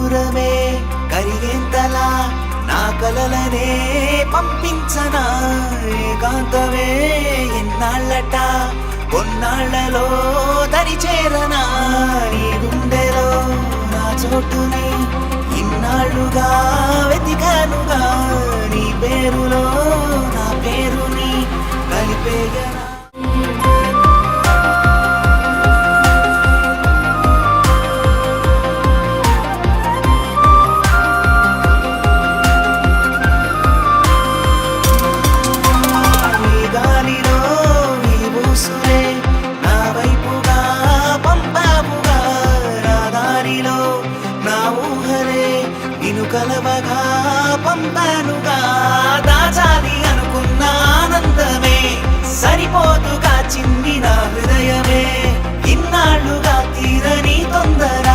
దూరమే కరిగేంతలా నా కలలనే పంపించనా ఏకాంతమే ఎన్నాళ్ళట కొన్నాళ్లలో దరిచేరనా నీ గుండెలో నా చోటుని ఇన్నాళ్ళుగా వెతికానుగా నీ పేరులో నా పేరుని కలిపేయనా కలవగా పంపానుగా దాచాలి అనుకున్న ఆనందమే సరిపోతుగా చిన్ని నా హృదయమే ఇన్నాళ్ళుగా తీరని తొందర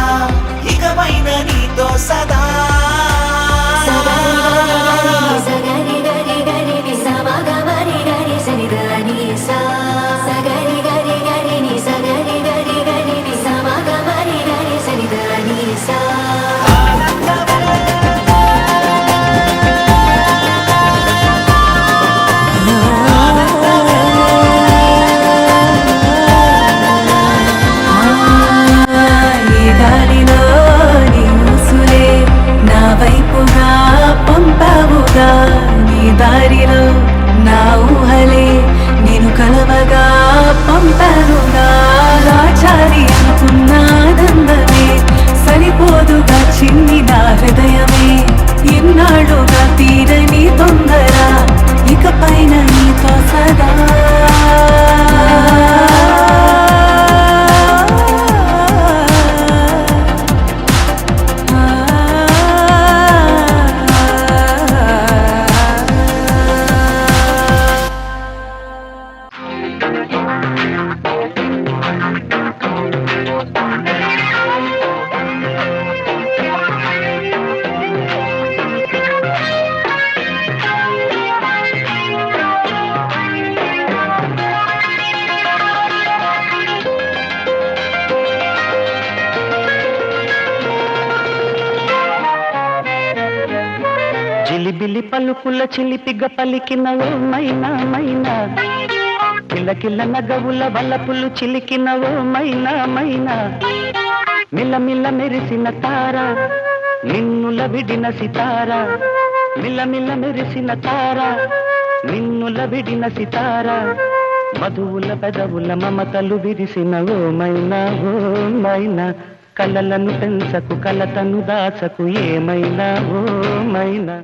ఇకపైన నీతో సదా నీ దారిలో నా ఊహలే నేను కలవగా పంపానుగా రాచాలి అనుకున్న ఆనందమే సరిపోదుగా చిన్ని నా హృదయమే ఇన్నాళ్ళుగా తీరని తొందర ఇకపైన నీతో సదా చిలిబిలి పలుకుల చిలిపిగ పలికిన ఓ మైనా మైనా కిలకిల నగవుల వలపులు చిలికిన ఓ మైనా మైనా మిలమిల మెరిసిన తార నిన్నుల విడిన సితార మిలమిల మెరిసిన తార నిన్నుల విడిన సితార మధువుల పెదవుల మమతలు విరిసిన ఓ మైనా కలలను పెంచకు కలతను దాచకు ఏమైనా ఓ మైనా